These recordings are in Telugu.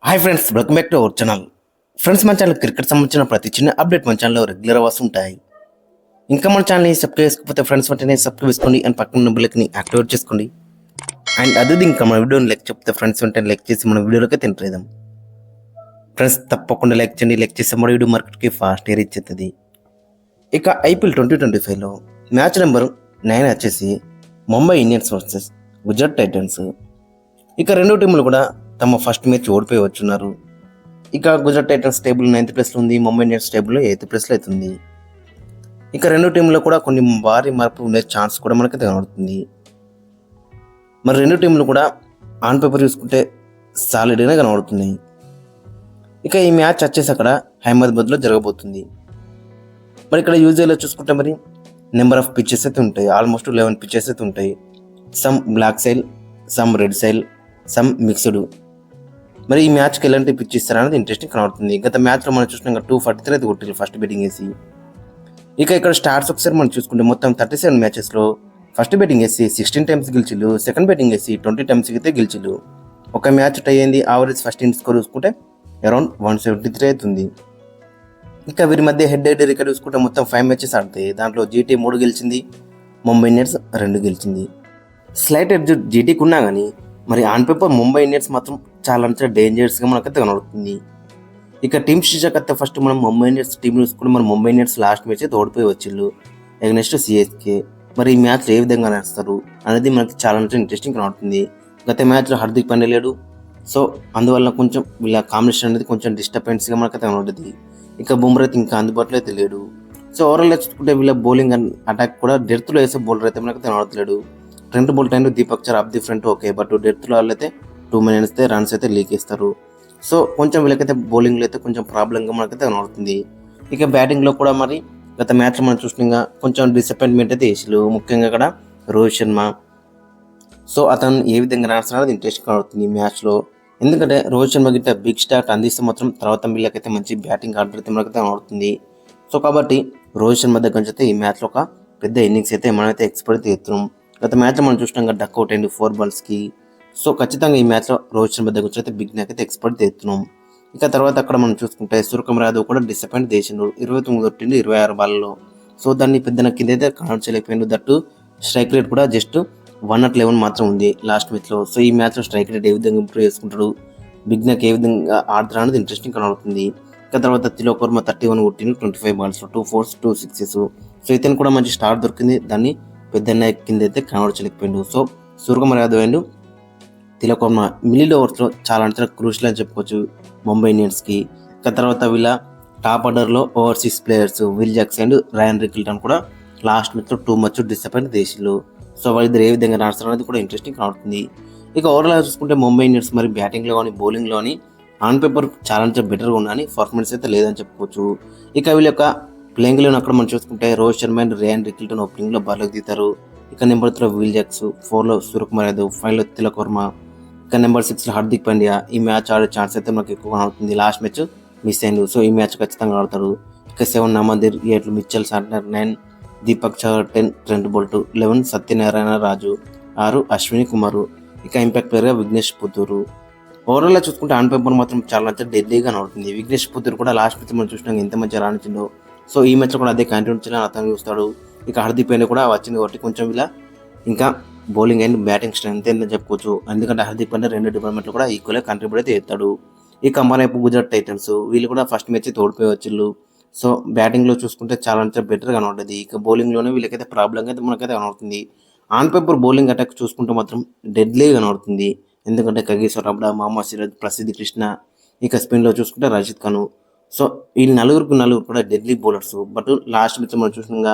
Hi friends, welcome back to our channel. Friends, మన ఛానల్ క్రికెట్ సంబంధించిన ప్రతి చిన్న అప్డేట్ మన ఛానల్లో రెగ్యులర్ వస్తుంటాయి. ఇంకా మన ఛానల్ని సబ్స్క్రైబ్ చేసుకోకపోతే ఫ్రెండ్స్ వెంటనే సబ్స్క్రైబ్ చేసుకోండి అండ్ పక్కన బెల్ని యాక్టివేట్ చేసుకోండి. అండ్ అదే ఇంకా మన వీడియోని లైక్ చెప్తే ఫ్రెండ్స్ వెంటనే లైక్ చేసి మన వీడియోలోకి తింటేద్దాం. ఫ్రెండ్స్, తప్పకుండా లైక్ చేయండి. లైక్ చేస్తే మన వీడియో మార్కెట్కి ఫాస్ట్ రీచ్ అవుతుంది. ఇక ఐపీఎల్ 2025లో మ్యాచ్ నెంబర్ 9 వచ్చేసి Mumbai Indians versus Gujarat Titans. ఇక రెండు టీంలు కూడా తమ ఫస్ట్ మ్యాచ్ ఓడిపోయి వచ్చున్నారు. ఇక గుజరాత్ టైటన్స్ టేబుల్ 9th ప్లేస్లో ఉంది, ముంబై ఇండియన్స్ టేబుల్లో 8th ప్లేస్లో అవుతుంది. ఇక రెండు టీంలో కూడా కొన్ని భారీ మార్పు ఉండే ఛాన్స్ కూడా మనకి కనబడుతుంది. మరి రెండు టీంలు కూడా ఆన్ పేపర్ చూసుకుంటే సాలిడ్గానే కనబడుతున్నాయి. ఇక ఈ మ్యాచ్ వచ్చేసి అక్కడ హైదరాబాద్లో జరగబోతుంది. మరి ఇక్కడ యూజువల్గా చూసుకుంటే మరి నెంబర్ ఆఫ్ పిచ్చెస్ అయితే ఉంటాయి. ఆల్మోస్ట్ 11 పిచ్చెస్ అయితే ఉంటాయి. Some black soil, some red soil, some mixed. మరి ఈ మ్యాచ్కి ఎలాంటి పిచ్ ఇస్తారనేది ఇంట్రెస్టింగ్ కనబడుతుంది. గత మ్యాచ్లో మనం చూసినాక 243 అయితే కొట్టారు ఫస్ట్ బ్యాటింగ్ వేసి. ఇక ఇక్కడ స్టార్ట్స్ ఒకసారి మనం చూసుకుంటే మొత్తం 37 మ్యాచెస్లో ఫస్ట్ బ్యాటింగ్ వేసి 16 టైమ్స్ గెలిచిల్లు, సెకండ్ బ్యాటింగ్ వేసి 20 టైమ్స్ అయితే గెలిచిల్లు. ఒక మ్యాచ్ టై అయింది. యావరేజ్ ఫస్ట్ ఇన్నింగ్స్ స్కోర్ చూసుకుంటే అరౌండ్ 173 అవుతుంది. ఇక వీరి మధ్య హెడ్ రికార్డ్ చూసుకుంటే మొత్తం 5 మ్యాచెస్ ఆడతాయి. దాంట్లో జీటీ 3 గెలిచింది, ముంబై ఇండియన్స్ 2 గెలిచింది. స్లైట్ ఎడ్జ్ జీటీకి ఉన్నా కానీ మరి ఆన్ పేపర్ ముంబై ఇండియన్స్ మాత్రం చాలా డేంజరస్గా మనకైతే కనబడుతుంది. ఇక టీమ్ స్ట్రక్చర్ ఫస్ట్ మనం ముంబై ఇండియన్స్ టీం చూసుకుంటే మన ముంబై ఇండియన్స్ లాస్ట్ మ్యాచ్ అయితే ఓడిపోయి వచ్చిళ్ళు నెక్స్ట్ సిఎస్కే. మరి ఈ మ్యాచ్లో ఏ విధంగా నడుస్తారు అనేది మనకి చాలా ఇంట్రెస్టింగ్ కనబడుతుంది. గత మ్యాచ్లో హార్దిక్ పాండ్యా లేడు, సో అందువల్ల కొంచెం వీళ్ళ కాంబినేషన్ అనేది కొంచెం డిస్టర్బెన్స్గా మనకైతే కనబడుతుంది. ఇక బుమ్రా అయితే ఇంకా అందుబాటులో అయితే లేడు. సో ఓవరాల్గా చూసుకుంటే వీళ్ళ బౌలింగ్ అండ్ అటాక్ కూడా డెత్లో వేసే బౌలర్ అయితే మనకైతే కనబడతలేడు. Trent Boult and Deepak Chahar of the front okay, but డెత్లో వాళ్ళైతే 2 మినిట్స్ అయితే రన్స్ అయితే లీక్ ఇస్తారు. సో కొంచెం వీళ్ళకైతే బౌలింగ్లో అయితే కొంచెం ప్రాబ్లంగా మనకైతే కనబడుతుంది. ఇక బ్యాటింగ్లో కూడా మరి గత మ్యాచ్లో మనం చూసినా కొంచెం డిసప్పాయింట్మెంట్ అయితే వేసారు, ముఖ్యంగా అక్కడ రోహిత్ శర్మ. సో అతను ఏ విధంగా రన్స్ అనేది ఇంట్రెస్ట్ కనబడుతుంది ఈ మ్యాచ్లో. ఎందుకంటే రోహిత్ శర్మ గిట్ట బిగ్ స్టార్ట్ అందిస్తే మాత్రం తర్వాత వీళ్ళకైతే మంచి బ్యాటింగ్ ఆర్డర్ అయితే మనకైతే కనబడుతుంది. సో కాబట్టి రోహిత్ శర్మ దగ్గర నుంచి అయితే ఈ మ్యాచ్లో ఒక పెద్ద ఇన్నింగ్స్ అయితే మనమైతే ఎక్స్పెక్ట్ చేస్తున్నాం. గత మ్యాచ్లో మనం చూసినాక డక్అవుట్ అయింది 4 balls-కి. సో ఖచ్చితంగా ఈ మ్యాచ్లో రోహిత్ శర్మ దగ్గర నుంచి అయితే బిగ్ న్యాక్ అయితే ఎక్స్పెక్ట్ చేస్తున్నాం. ఇక తర్వాత అక్కడ మనం చూసుకుంటే సూర్యకుమార్ యాదవ్ కూడా డిసప్పాయింట్ చేసిండు. 29 కొట్టిండు 26 బాల్లో. సో దాన్ని పెద్ద కింద అయితే కనెక్ట్ చేయలేకపోయిండు. దట్టు స్ట్రైక్ రేట్ కూడా జస్ట్ 111 మాత్రం ఉంది లాస్ట్ మ్యాచ్లో. సో ఈ మ్యాచ్లో స్ట్రైక్ రేట్ ఏ విధంగా ఇంప్రూవ్ చేసుకుంటాడు, బిగ్ న్యాక్ ఏ విధంగా ఆడతాడు అనేది ఇంట్రెస్టింగ్ కనబడుతుంది. ఇక తర్వాత తిలక్ వర్మ 31 కొట్టిండు 25 balls-లో 2 4s 2 6s. సో ఇతను కూడా మంచి స్టార్ట్ దొరికింది, దాన్ని పెద్ద నాయక్ కింద అయితే కనబడచలేకపోయిండు. So Suryakumar Yadav and Tilak Varma middle ఓవర్స్లో చాలా క్రూషియల్ అని చెప్పుకోవచ్చు ముంబై ఇండియన్స్కి. ఇక తర్వాత వీళ్ళ టాప్ ఆర్డర్లో overseas players Will Jacks and Ryan Rickelton కూడా లాస్ట్ మ్యాచ్లో 2 much డిసప్పాయింట్ చేసిళ్ళు. సో వాళ్ళిద్దరు ఏ విధంగా రాస్తారు అనేది కూడా ఇంట్రెస్టింగ్ కనబడుతుంది. ఇక ఓవరాల్ చూసుకుంటే ముంబై ఇండియన్స్ మరి బ్యాటింగ్లో కానీ బౌలింగ్లోని ఆన్ పేపర్ చాలా బెటర్గా ఉన్నాయని పర్ఫార్మెన్స్ అయితే లేదని చెప్పుకోవచ్చు. ఇక వీళ్ళ యొక్క ప్లేయింగ్ లెవెన్ అక్కడ మనం చూసుకుంటే Rohit Sharma and Ryan Rickelton ఓపెనింగ్లో బరిలోకి దిగుతారు. ఇక నెంబర్ 3 విల్ జాక్స్, 4లో సూర్యకుమార్ యాదవ్, 5లో తిలక్ వర్మ, ఇక నెంబర్ 6లో హార్దిక్ పాండ్యా. ఈ మ్యాచ్ ఆడే ఛాన్స్ అయితే మనకు ఎక్కువ కనబడుతుంది. లాస్ట్ మ్యాచ్ మిస్ అయింది, సో ఈ మ్యాచ్ ఖచ్చితంగా ఆడతారు. ఇక 7 నమదీర్, 8 Mitchell Santner, 9 Deepak Chahar, 10 Trent Boult, 11 Satyanarayana Raju, 6 Ashwini Kumar. ఇక ఇంపాక్ట్ ప్లేయర్గా విఘ్నేష్ పుత్తూరు. ఓవరాల్గా చూసుకుంటే ఆన్ పేపర్ మాత్రం చాలా డెడ్లీగా కనబడుతుంది. విఘ్నేష్ పుత్తూరు కూడా లాస్ట్ మ్యాచ్ మనం చూసినాక ఎంత మంచిగా రాణించిండో, సో ఈ మ్యాచ్లో కూడా అదే కంటిన్యూ చేయాలని అతను చూస్తాడు. ఇక హార్దిక్ పాండ్యా కూడా వచ్చింది కాబట్టి కొంచెం ఇలా ఇంకా బౌలింగ్ అండ్ బ్యాటింగ్ స్ట్రెంత్ అని చెప్పుకోవచ్చు. ఎందుకంటే హార్దిక్ పాండ్యా 2 డిపార్ట్మెంట్లు కూడా ఈక్వల్గా కంట్రిబ్యూట్ అయితే చేస్తాడు. ఇక మరోవైపు గుజరాత్ టైటన్స్ వీళ్ళు కూడా ఫస్ట్ మ్యాచ్ అయితే ఓడిపోయి వచ్చిళ్ళు. సో బ్యాటింగ్లో చూసుకుంటే చాలా బెటర్గా కనబడుతుంది. ఇక బౌలింగ్లోనే వీళ్ళకైతే ప్రాబ్లంగా అయితే మనకైతే కనబడుతుంది. ఆన్ పేపర్ బౌలింగ్ అటాక్ చూసుకుంటే మాత్రం డెడ్లీగా కనబడుతుంది. ఎందుకంటే కగిసో రబ్డా, మహమ్మద్ సిరాజ్, ప్రసిద్ధి కృష్ణ, ఇక స్పిన్లో చూసుకుంటే రషీద్ ఖాన్. సో ఈ నలుగురు కూడా deadly bowlers. But last match మనం చూసినాక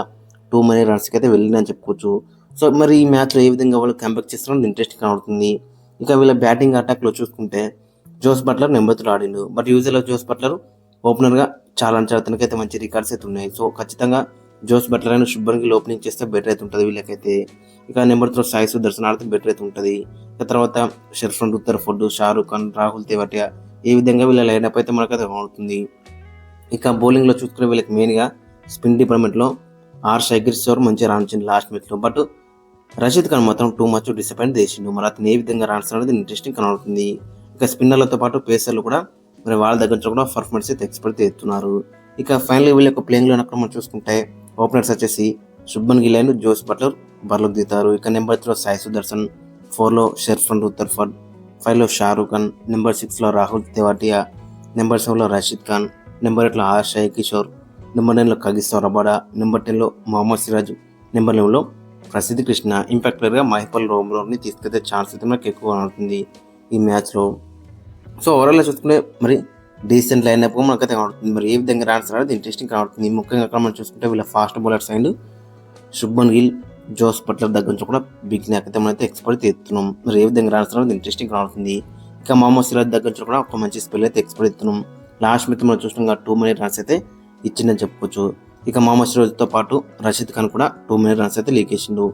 2 many runsకి అయితే వెళ్ళిందని చెప్పుకోవచ్చు. సో మరి ఈ మ్యాచ్లో ఏ విధంగా వాళ్ళు కంబ్యాక్ చేస్తారో ఇంట్రెస్టింగ్ కనబడుతుంది. ఇక వీళ్ళ బ్యాటింగ్ అటాక్లో చూసుకుంటే జోస్ బట్లర్ నెంబర్ 3 ఆడిండు. బట్ యూజువల్గా జోస్ బట్లర్ ఓపెనర్గా చాలా అతనికైతే మంచి రికార్డ్స్ అయితే ఉన్నాయి. సో ఖచ్చితంగా జోస్ బట్లర్ అయినా శుభ్రం గిల్ ఓపెనింగ్ చేస్తే బెటర్ అయితే ఉంటుంది వీళ్ళకైతే. ఇక నెంబర్ 3 సాయి సుదర్శన్ ఆడితే బెటర్ అయితే ఉంటుంది. ఇక తర్వాత షర్ఫన్ ఉత్తరఫోర్డ్, షారుఖ్ ఖాన్, రాహుల్ తేవాటియా, ఏ విధంగా వీళ్ళ లైనప్ అయితే మనకైతే కనబడుతుంది. ఇక బౌలింగ్లో చూసుకునే వీళ్ళకి మెయిన్గా స్పిన్ డిపార్ట్మెంట్లో శేఖర్ కిషోర్ మంచిగా రాణించింది లాస్ట్ మ్యాచ్లో. బట్ రషీద్ ఖాన్ మాత్రం 2 much డిసప్పాయింట్ చేసిండు. మరి అతను ఏ విధంగా రాణిస్తాడు అనేది ఇంట్రెస్టింగ్ కనబడుతుంది. ఇక స్పిన్నర్లతో పాటు పేసర్లు కూడా మరి వాళ్ళ దగ్గర నుంచి కూడా పర్ఫార్మెన్స్ అయితే ఎక్స్పెక్ట్ చేస్తున్నారు. ఇక ఫైనల్ వీళ్ళ యొక్క ప్లేయింగ్లో మనం చూసుకుంటే ఓపెనర్స్ వచ్చేసి Shubman Gill and Jos Buttler బరిలోకి దిగుతారు. ఇక నెంబర్ 3లో సాయి సుదర్శన్, 4లో షెర్ఫన్ రుతర్ఫర్డ్, 5లో షారూక్ ఖాన్, నెంబర్ 6లో రాహుల్ తెవాటియా, నెంబర్ 7లో రషీద్ ఖాన్, నెంబర్ 8లో ఆశయ్ కిషోర్, నెంబర్ 9లో కగిసో రబాడా, నెంబర్ 10లో మొహమ్మద్ సిరాజ్, నెంబర్ 11లో ప్రసిద్ధి కృష్ణ. ఇంపాక్ట్ ప్లేయర్గా మహిపాల్ రోమ్లోని తీసుకెళ్తే ఛాన్స్ అయితే మనకు ఎక్కువ ఉంటుంది ఈ మ్యాచ్లో. సో ఓవరాల్గా చూసుకుంటే మరి డీసెంట్ లైనప్ మనకైతే కనబడుతుంది. మరి ఏ విధంగా రాన్స్ అనేది ఇంట్రెస్టింగ్ కనబడుతుంది. ముఖ్యంగా అక్కడ మనం చూసుకుంటే వీళ్ళ fast bowlers and Shubman Gill, Jos Buttler దగ్గర నుంచి కూడా బిగ్ న్యాక్ అయితే మనమైతే ఎక్స్పెక్ట్ చేస్తున్నాం. మరి ఏ విధంగా రాన్స్ అనేది ఇంట్రెస్టింగ్ కనబడుతుంది. ఇక మొహమ్మద్ సిరాజ్ దగ్గర నుంచి కూడా ఒక మంచి స్పెల్ అయితే ఎక్స్పెక్ట్ చేస్తున్నాం. లాస్ట్ మ్యాచ్ మనం చూసినాం 2 మినిట్ రన్స్ అయితే ఇచ్చిందని చెప్పుకోవచ్చు. ఇక మొహమ్మద్ సిరాజ్తో పాటు రషీద్ ఖాన్ కూడా 2 మినిట్ రన్స్ అయితే లీక్ చేసిండు.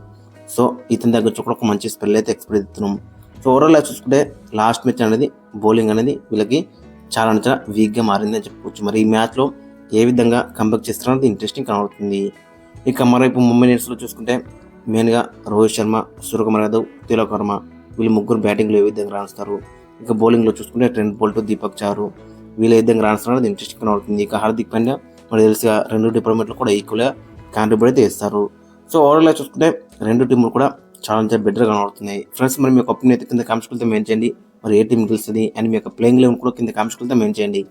సో ఇతని దగ్గర నుంచి కూడా ఒక మంచి స్పెల్ అయితే ఎక్స్పెక్ట్ చేస్తున్నాం. సో ఓవరాల్గా చూసుకుంటే లాస్ట్ మ్యాచ్ అనేది బౌలింగ్ అనేది వీళ్ళకి చాలా వీక్గా మారిందని చెప్పుకోవచ్చు. మరి ఈ మ్యాచ్లో ఏ విధంగా కంబ్యాక్ చేస్తారన్నది ఇంట్రెస్టింగ్ కనబడుతుంది. ఇక మరోవైపు ముంబై ఇండియన్స్లో చూసుకుంటే మెయిన్గా రోహిత్ శర్మ, సూర్యకుమార్ యాదవ్, తిలక్ వర్మ వీళ్ళు ముగ్గురు బ్యాటింగ్లో ఏ విధంగా రాణిస్తారు. ఇక బౌలింగ్లో చూసుకుంటే ట్రెంట్ బోల్ట్, దీపక్ చారు వీళ్ళు ఏ విధంగా రాణిస్తారు అనేది ఇంట్రెస్టింగ్ కనబడుతుంది. ఇక హార్దిక్ పాండ్యా మనకు తెలిసిగా 2 డిపార్ట్మెంట్లో కూడా ఈక్వల్గా కాంట్రిబ్యూట్ అయితే చేస్తారు. సో ఓవరాల్గా చూసుకుంటే 2 టీంలు కూడా చాలా బెటర్గా కనబడుతున్నాయి. ఫ్రెండ్స్ మరి మీ యొక్క ఒపీనియన్ అయితే కింద కామెంట్స్ కింద మెయిన్ చేయండి. మరి ఏ టీం గెలుస్తుంది అండ్ మీ యొక్క ప్లేయింగ్ లెవెన్ కూడా కింద కామెంట్స్ కింద మెయిన్ చేయండి.